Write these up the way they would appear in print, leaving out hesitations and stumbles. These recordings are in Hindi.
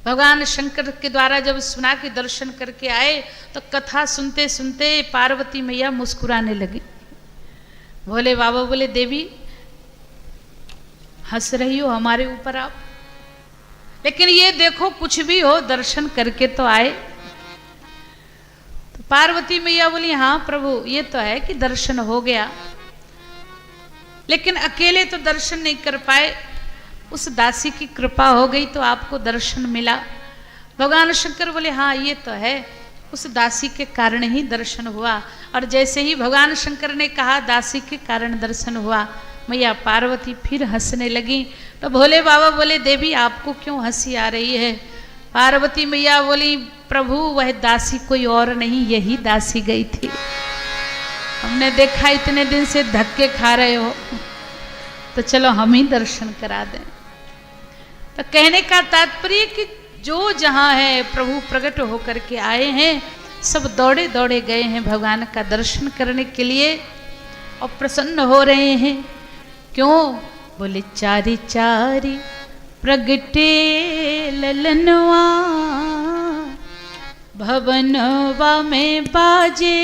भगवान शंकर के द्वारा जब सुना के दर्शन करके आए तो कथा सुनते सुनते पार्वती मैया मुस्कुराने लगी। भोले बाबा बोले देवी हंस रही हो हमारे ऊपर आप, लेकिन ये देखो कुछ भी हो दर्शन करके तो आए। तो पार्वती मैया बोली हाँ प्रभु ये तो है कि दर्शन हो गया, लेकिन अकेले तो दर्शन नहीं कर पाए, उस दासी की कृपा हो गई तो आपको दर्शन मिला। भगवान शंकर बोले हाँ ये तो है, उस दासी के कारण ही दर्शन हुआ। और जैसे ही भगवान शंकर ने कहा दासी के कारण दर्शन हुआ, मैया पार्वती फिर हंसने लगी। तो भोले बाबा बोले देवी आपको क्यों हंसी आ रही है? पार्वती मैया बोली प्रभु वह दासी कोई और नहीं, यही दासी गई थी। हमने देखा इतने दिन से धक्के खा रहे हो, तो चलो हम ही दर्शन करा दें। तो कहने का तात्पर्य कि जो जहाँ है प्रभु प्रकट होकर के आए हैं, सब दौड़े दौड़े गए हैं भगवान का दर्शन करने के लिए और प्रसन्न हो रहे हैं। क्यों? बोले चारी चारी प्रगटे ललनवा, भवनवा में बाजे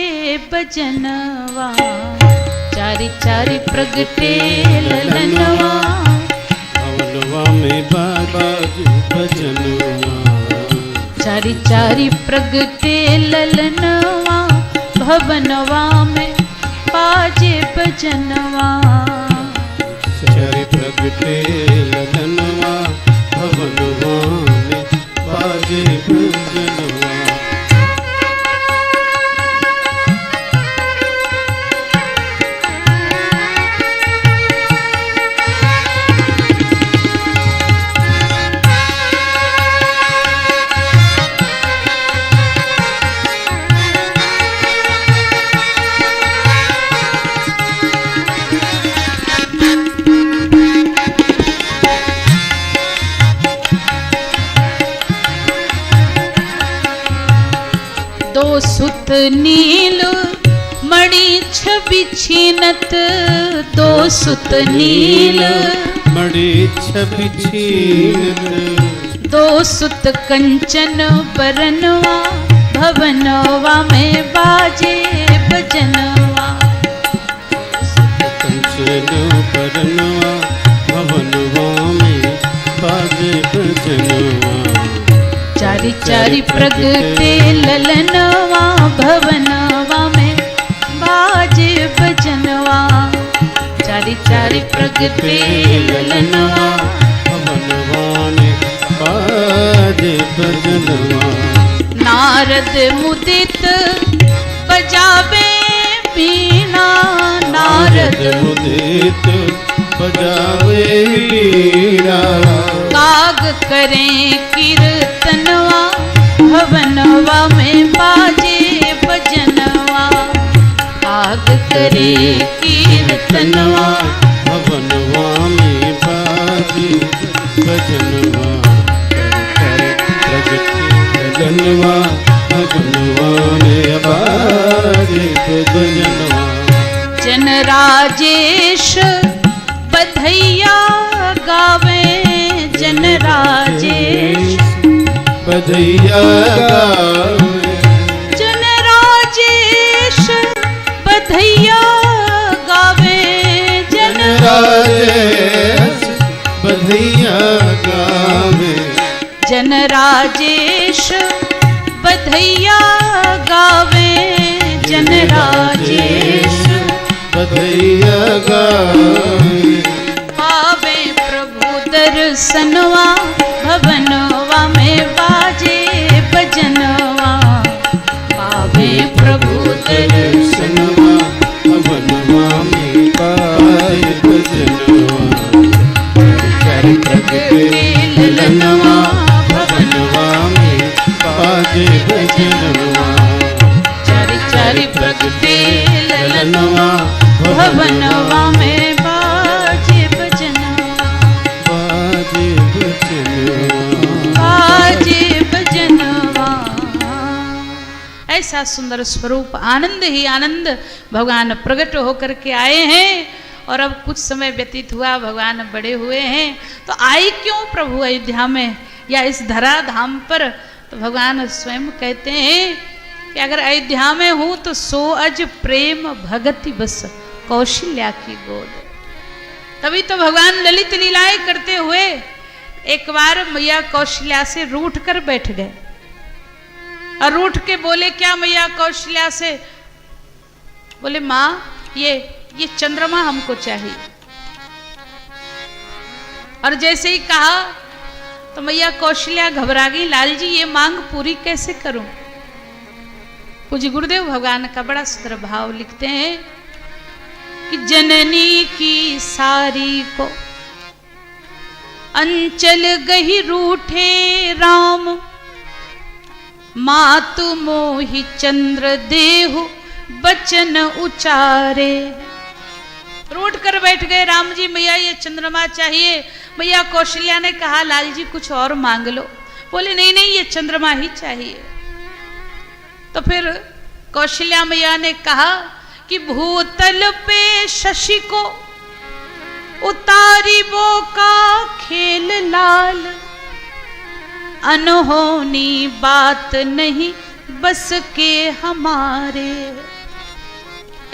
बजनवा। चारी चारी प्रगटे ललनवा, भवनवा में बाजे बजनवा। चारी चारी प्रगटे ललनवा, भवनवा में बाजे बजनवा। चारी प्रगटे ललनवा, भवनवा में बाजे बजनवा। दो सुत नील मणि छवि छीनत, दो सुत नील मणि छवि छीनत। दो सुत कंचन बरनवा, भवनवा में बाजे बजनवा। कंचन बरनवा, भवनवा में बाजे बजनवा। चारी चारी प्रगटे ललनवा, भवनवा में बाजे बजनवा। चारी चारी प्रगटे ललनवा, भवनवा में बाजे बजनवा। नारद मुदित बजावे वीणा, नारद मुदित बजावे वीणा। काग करें कीर्तनवा, भवनवा में बाजे बजनवा। काग करे कीर्तनवा, भवनवा में बाजे बजनवा। बजनवा भवनवा में बाजे बजनवा। जन राजेश बधैया गावे, जन राजेश बधैया गावे। जन राजेश बधैया गावे, जन राजेश बधैया गावे। जन राजेश बधैया गावे, जन राजेश बधैया गावे। पावे प्रभु दर्शनवा, भवनवा में बाजे बजनवा। पावे प्रभु दर्शनवा, भवनवा में बाजे बजनवा। चारी प्रगटे ललनवा, भवनवा में बाजे बजनवा। चारी चारी प्रगटे ललनवा, भवनवा में बाजे बजनवा। बाजे बजनवा। बाजे बजनवा। ऐसा सुंदर स्वरूप आनंद ही आनंद भगवान प्रकट होकर के आए हैं। और अब कुछ समय व्यतीत हुआ, भगवान बड़े हुए हैं, तो आई क्यों प्रभु अयोध्या में? या इस धरा धाम पर, तो भगवान स्वयं कहते हैं कि अगर अयोध्या में हूं तो सो अज प्रेम भगति बस कौशल्या की गोद। तभी तो भगवान ललित लीलाएं करते हुए एक बार मैया कौशल्या से रूठ कर बैठ गए और रूठ के बोले क्या मैया कौशल्या से, बोले माँ ये चंद्रमा हमको चाहिए। और जैसे ही कहा तो मैया कौशल्या घबरा गई, लाल जी ये मांग पूरी कैसे करूं। पूज्य गुरुदेव भगवान का बड़ा सुंदर भाव लिखते हैं कि जननी की सारी को अंचल गही रूठे राम, मातु मोहि चंद्र देहु बचन उचारे। रूठ कर बैठ गए राम जी, मैया ये चंद्रमा चाहिए। मैया कौशल्या ने कहा लाल जी कुछ और मांग लो। बोले नहीं नहीं ये चंद्रमा ही चाहिए। तो फिर कौशल्या मैया ने कहा कि भूतल पे शशि को उतारी वो का खेल लाल, अनहोनी बात नहीं बस के हमारे।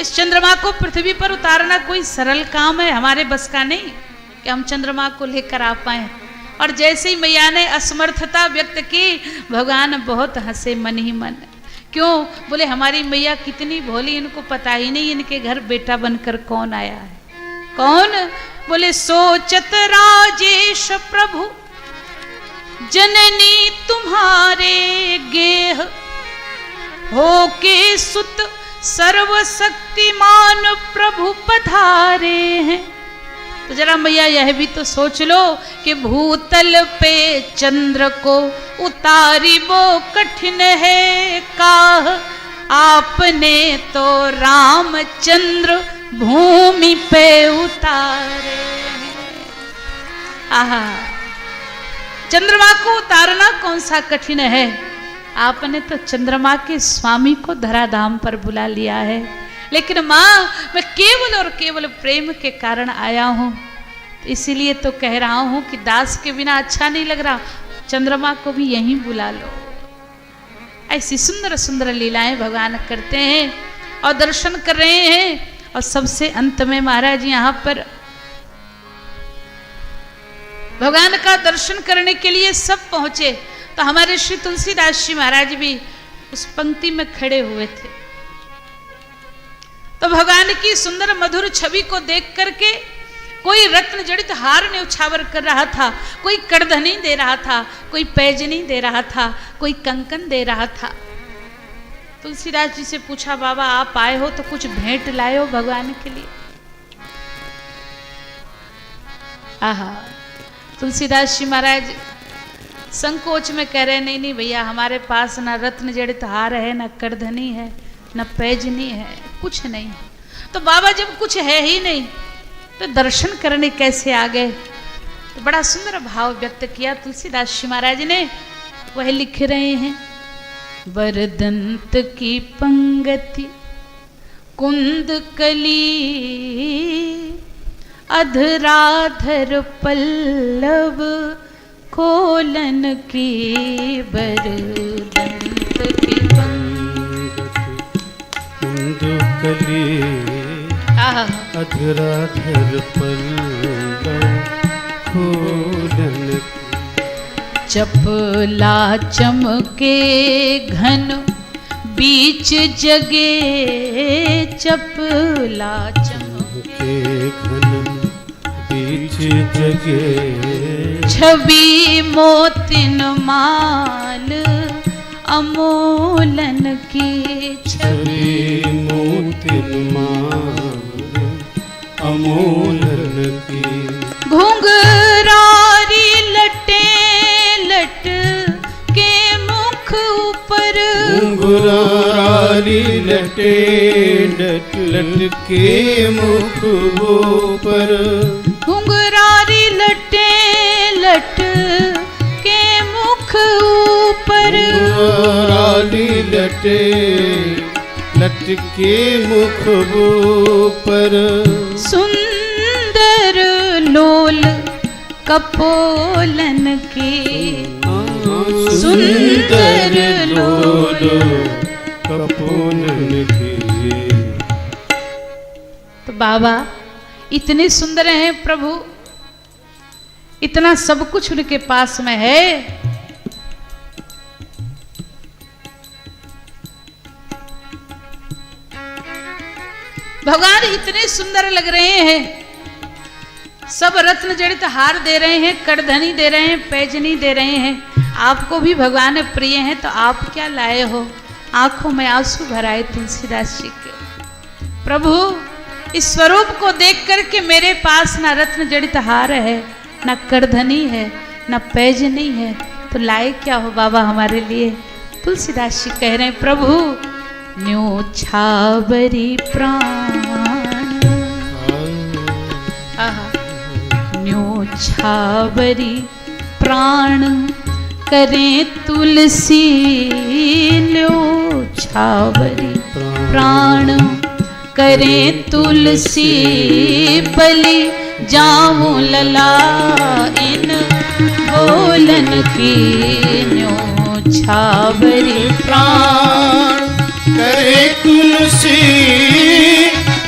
इस चंद्रमा को पृथ्वी पर उतारना कोई सरल काम है, हमारे बस का नहीं कि हम चंद्रमा को लेकर आ पाए। और जैसे ही मैया ने असमर्थता व्यक्त की, भगवान बहुत हंसे मन ही मन। क्यों? बोले हमारी मैया कितनी भोली, इनको पता ही नहीं इनके घर बेटा बनकर कौन आया है। कौन? बोले सोचत राजेश प्रभु जननी तुम्हारे गेह, हो के सुत सर्वशक्तिमान प्रभु पधारे हैं। तो जरा मैया यह भी तो सोच लो कि भूतल पे चंद्र को उतारी वो कठिन है काह, आपने तो रामचंद्र भूमि पे उतारे। आहा, चंद्रमा को उतारना कौन सा कठिन है, आपने तो चंद्रमा के स्वामी को धराधाम पर बुला लिया है। लेकिन माँ मैं केवल और केवल प्रेम के कारण आया हूँ, इसीलिए तो कह रहा हूँ कि दास के बिना अच्छा नहीं लग रहा, चंद्रमा को भी यहीं बुला लो। ऐसी सुंदर सुंदर लीलाएं भगवान करते हैं और दर्शन कर रहे हैं। और सबसे अंत में महाराज यहाँ पर भगवान का दर्शन करने के लिए सब पहुंचे, तो हमारे श्री तुलसीदास जी महाराज भी उस पंक्ति में खड़े हुए थे। तो भगवान की सुंदर मधुर छवि को देख करके कोई रत्न जड़ित हार न्यौछावर कर रहा था, कोई करधनी दे रहा था, कोई पैजनी दे रहा था, कोई कंकन दे रहा था। तुलसीदास जी से पूछा बाबा आप आए हो तो कुछ भेंट लाए हो भगवान के लिए? आहा, तुलसीदास जी महाराज संकोच में कह रहे नहीं नहीं भैया हमारे पास ना रत्न जड़ित हार है, ना करधनी है, ना पैजनी है, कुछ नहीं। तो बाबा जब कुछ है ही नहीं तो दर्शन करने कैसे आ गए? तो बड़ा सुंदर भाव व्यक्त किया तुलसीदास जी महाराज ने। वह लिख रहे हैं वरदंत की पंगति कुंद कली, अधराधर पल्लव खोलन की। वरदंत की कुंद कली, अधराधर पल्लव खोलन की। चपला चमके घन बीच जगे, चपला चमके घन बीच जगे। छवि मोतिन माल अमोलन की। छवि मोतिन माल अमोलन की। घुंघरारी लटे लट के मुख ऊपर। घुंघरारी लटे लट लट के मुख ऊपर। घुंघरारी लटे लट के मुख ऊपर। घुंघरारी लटे लट के मुख ऊपर। सुंदर लोल कपोलन की। दो कपूनन की। तो बाबा इतने सुंदर हैं प्रभु, इतना सब कुछ उनके पास में है, भगवान इतने सुंदर लग रहे हैं, सब रत्न जड़ित हार दे रहे हैं, करधनी दे रहे हैं, पैजनी दे रहे हैं। आपको भी भगवान प्रिय हैं तो आप क्या लाए हो? आंखों में आंसू भराए तुलसीदास जी के। प्रभु इस स्वरूप को देख करके मेरे पास ना रत्न जड़ित हार है, ना करधनी है, ना पैजनी है, तो लाए क्या हो बाबा हमारे लिए? तुलसीदास जी कह रहे हैं प्रभु न्योछावरी प्राण, न्योछावरी प्राण करें तुलसी, न्योछावरी प्राण करें तुलसी, बलि जाऊं लला इन बोलन की, न्योछावरी प्राण करे तुलसी,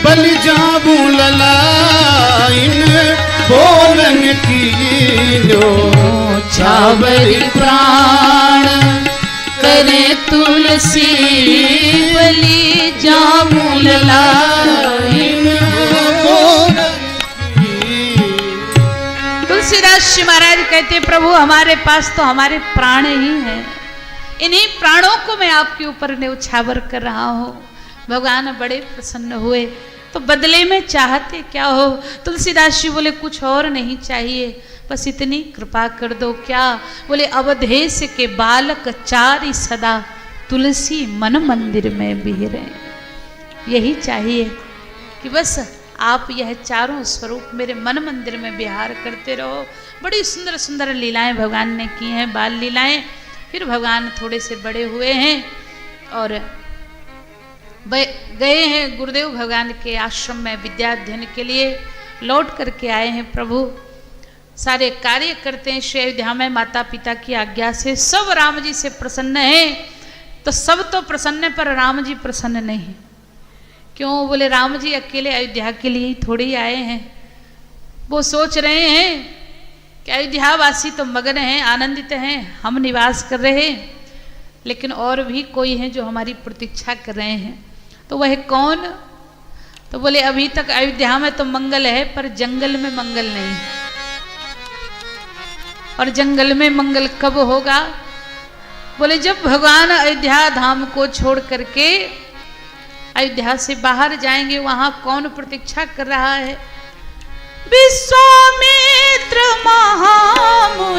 बलि जाऊं लला इन बोलन की, न्योछावरी प्राण करे तुलसी, बलि जाऊं लला इन बोलन की। तुलसीदास जी महाराज कहते प्रभु हमारे पास तो हमारे प्राण ही हैं, इन्हीं प्राणों को मैं आपके ऊपर न्योछावर कर रहा हूँ। भगवान बड़े प्रसन्न हुए, तो बदले में चाहते क्या हो? तुलसीदास जी बोले कुछ और नहीं चाहिए, बस इतनी कृपा कर दो। क्या? बोले अवधेश के बालक चारि सदा तुलसी मन मंदिर में बिहरे। यही चाहिए कि बस आप यह चारों स्वरूप मेरे मन मंदिर में विहार करते रहो। बड़ी सुंदर सुंदर लीलाएं भगवान ने की हैं, बाल लीलाएं। फिर भगवान थोड़े से बड़े हुए हैं और गए हैं गुरुदेव भगवान के आश्रम में विद्या अध्ययन के लिए, लौट करके आए हैं। प्रभु सारे कार्य करते हैं श्री अयोध्या में माता पिता की आज्ञा से। सब राम जी से प्रसन्न हैं, तो सब तो प्रसन्न है पर राम जी प्रसन्न नहीं। क्यों? बोले राम जी अकेले अयोध्या के लिए ही थोड़ी आए हैं। वो सोच रहे हैं कि अयोध्यावासी तो मगन हैं, आनंदित हैं, हम निवास कर रहे हैं, लेकिन और भी कोई हैं जो हमारी प्रतीक्षा कर रहे हैं। तो वह कौन? तो बोले अभी तक अयोध्या में तो मंगल है पर जंगल में मंगल नहीं, और जंगल में मंगल कब होगा? बोले जब भगवान अयोध्या धाम को छोड़ करके अयोध्या से बाहर जाएंगे। वहां कौन प्रतीक्षा कर रहा है? विश्वामित्र महामुनि